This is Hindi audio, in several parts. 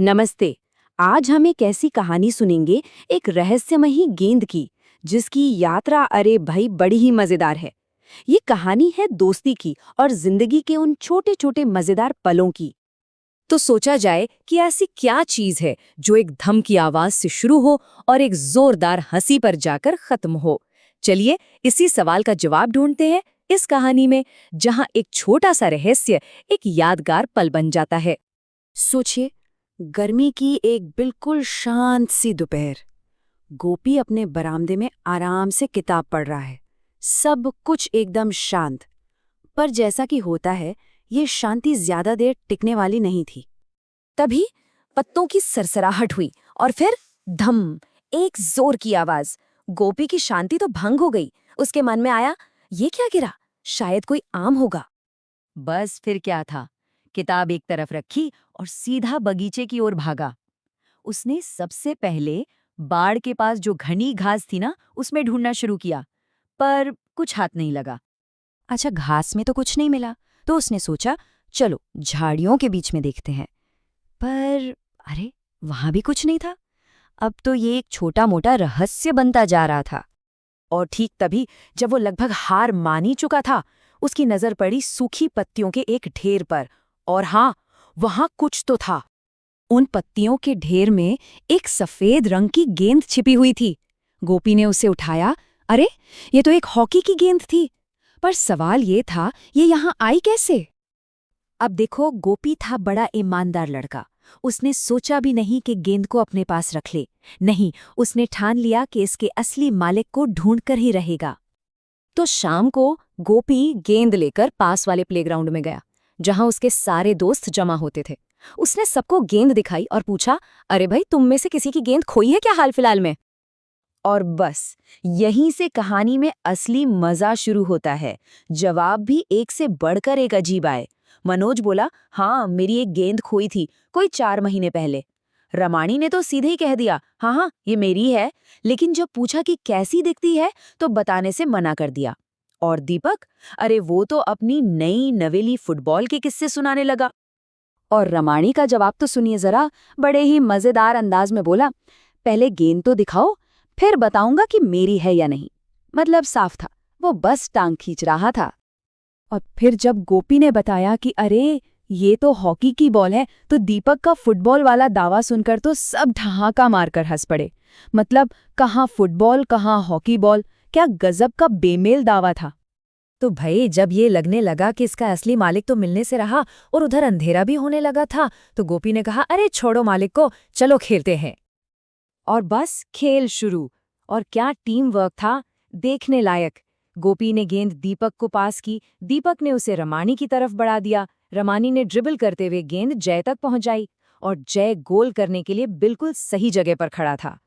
नमस्ते। आज हम एक ऐसी कहानी सुनेंगे, एक रहस्यमयी गेंद की, जिसकी यात्रा अरे भाई बड़ी ही मजेदार है। ये कहानी है दोस्ती की और जिंदगी के उन छोटे छोटे मजेदार पलों की। तो सोचा जाए कि ऐसी क्या चीज है जो एक धम की आवाज से शुरू हो और एक जोरदार हंसी पर जाकर खत्म हो। चलिए इसी सवाल का जवाब ढूंढते हैं इस कहानी में, जहां एक छोटा सा रहस्य एक यादगार पल बन जाता है। सोचिए, गर्मी की एक बिल्कुल शांत सी दोपहर। गोपी अपने बरामदे में आराम से किताब पढ़ रहा है। सब कुछ एकदम शांत। पर जैसा कि होता है, ये शांति ज्यादा देर टिकने वाली नहीं थी। तभी पत्तों की सरसराहट हुई और फिर धम, एक जोर की आवाज। गोपी की शांति तो भंग हो गई। उसके मन में आया, ये क्या गिरा? शायद कोई आम होगा। बस फिर क्या था, किताब एक तरफ रखी और सीधा बगीचे की ओर भागा। उसने सबसे पहले बाड़ के पास जो घनी घास थी ना, उसमें ढूंढना शुरू किया, पर कुछ हाथ नहीं लगा। अच्छा, घास में तो कुछ नहीं मिला, तो उसने सोचा चलो झाड़ियों के बीच में देखते हैं। पर अरे, वहां भी कुछ नहीं था। अब तो ये एक छोटा मोटा रहस्य बनता जा रहा था। और ठीक तभी जब वो लगभग हार मान ही चुका था, उसकी नजर पड़ी सूखी पत्तियों के एक ढेर पर। और हाँ, वहां कुछ तो था। उन पत्तियों के ढेर में एक सफेद रंग की गेंद छिपी हुई थी। गोपी ने उसे उठाया। अरे, ये तो एक हॉकी की गेंद थी। पर सवाल ये था, ये यहाँ आई कैसे? अब देखो, गोपी था बड़ा ईमानदार लड़का। उसने सोचा भी नहीं कि गेंद को अपने पास रख ले। नहीं, उसने ठान लिया कि इसके असली मालिक को ढूंढकर ही रहेगा। तो शाम को गोपी गेंद लेकर पास वाले प्लेग्राउंड में गया, जहां उसके सारे दोस्त जमा होते थे। उसने सबको गेंद दिखाई और पूछा, अरे भाई, तुम में से किसी की गेंद खोई है क्या हाल फिलहाल में? और बस यहीं से कहानी में असली मजा शुरू होता है। जवाब भी एक से बढ़कर एक अजीब आए। मनोज बोला, हाँ, मेरी एक गेंद खोई थी कोई 4 महीने पहले। रमाणी ने तो सीधे ही कह दिया, हाँ हाँ, ये मेरी है। लेकिन जब पूछा कि कैसी दिखती है, तो बताने से मना कर दिया। और दीपक, अरे वो तो अपनी नई नवेली फुटबॉल के किस्से सुनाने लगा। और रमाणी का जवाब तो सुनिए जरा, बड़े ही मजेदार अंदाज में बोला, पहले गेंद तो दिखाओ, फिर बताऊंगा कि मेरी है या नहीं। मतलब साफ था, वो बस टांग खींच रहा था। और फिर जब गोपी ने बताया कि अरे, ये तो हॉकी की बॉल है, तो दीपक का फुटबॉल वाला दावा सुनकर तो सब ठहाका मारकर हंस पड़े। मतलब कहाँ फुटबॉल, कहाँ हॉकी बॉल, क्या गजब का बेमेल दावा था। तो भाई जब ये लगने लगा कि इसका असली मालिक तो मिलने से रहा और उधर अंधेरा भी होने लगा था, तो गोपी ने कहा, अरे छोड़ो मालिक को, चलो खेलते हैं। और बस खेल शुरू। और क्या टीम वर्क था, देखने लायक। गोपी ने गेंद दीपक को पास की, दीपक ने उसे रमानी की तरफ बढ़ा दिया, रमानी ने ड्रिबल करते हुए गेंद जय तक पहुंच जाई। और जय गोल करने के लिए बिल्कुल सही जगह पर खड़ा था।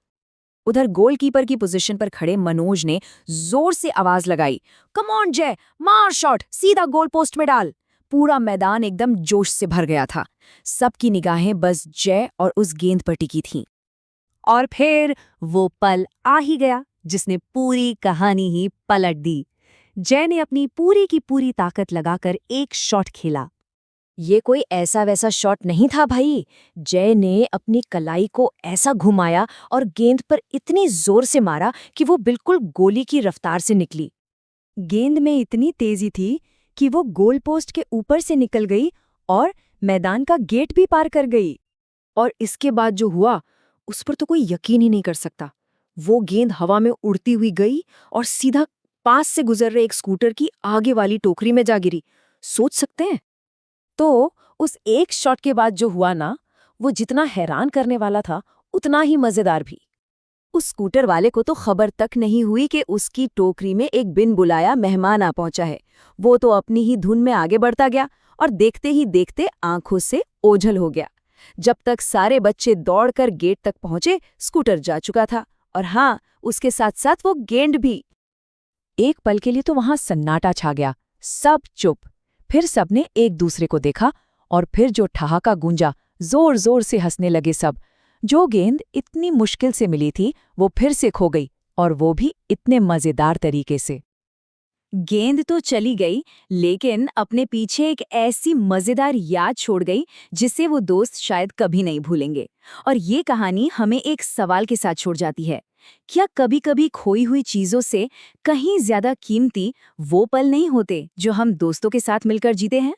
उधर गोलकीपर की पोजीशन पर खड़े मनोज ने जोर से आवाज लगाई, कम ऑन जय, मार शॉट, सीधा गोल पोस्ट में डाल। पूरा मैदान एकदम जोश से भर गया था। सबकी निगाहें बस जय और उस गेंद पर टिकी थीं। और फिर वो पल आ ही गया जिसने पूरी कहानी ही पलट दी। जय ने अपनी पूरी की पूरी ताकत लगाकर एक शॉट खेला। ये कोई ऐसा वैसा शॉट नहीं था भाई। जय ने अपनी कलाई को ऐसा घुमाया और गेंद पर इतनी जोर से मारा कि वो बिल्कुल गोली की रफ्तार से निकली। गेंद में इतनी तेजी थी कि वो गोल पोस्ट के ऊपर से निकल गई और मैदान का गेट भी पार कर गई। और इसके बाद जो हुआ, उस पर तो कोई यकीन ही नहीं कर सकता। वो गेंद हवा में उड़ती हुई गई और सीधा पास से गुजर रहे एक स्कूटर की आगे वाली टोकरी में जा गिरी। सोच सकते हैं? तो उस एक शॉट के बाद जो हुआ ना, वो जितना हैरान करने वाला था, उतना ही मजेदार भी। उस स्कूटर वाले को तो खबर तक नहीं हुई कि उसकी टोकरी में एक बिन बुलाया मेहमान आ पहुंचा है। वो तो अपनी ही धुन में आगे बढ़ता गया और देखते ही देखते आंखों से ओझल हो गया। जब तक सारे बच्चे दौड़कर गेट तक पहुंचे, स्कूटर जा चुका था। और हाँ, उसके साथ साथ वो गेंद भी। एक पल के लिए तो वहां सन्नाटा छा गया, सब चुप। फिर सबने एक दूसरे को देखा और फिर जो ठहाका गूंजा, जोर जोर से हंसने लगे सब। जो गेंद इतनी मुश्किल से मिली थी, वो फिर से खो गई, और वो भी इतने मजेदार तरीके से। गेंद तो चली गई, लेकिन अपने पीछे एक ऐसी मजेदार याद छोड़ गई जिसे वो दोस्त शायद कभी नहीं भूलेंगे। और ये कहानी हमें एक सवाल के साथ छोड़ जाती है। क्या कभी-कभी खोई हुई चीजों से कहीं ज्यादा कीमती वो पल नहीं होते जो हम दोस्तों के साथ मिलकर जीते हैं?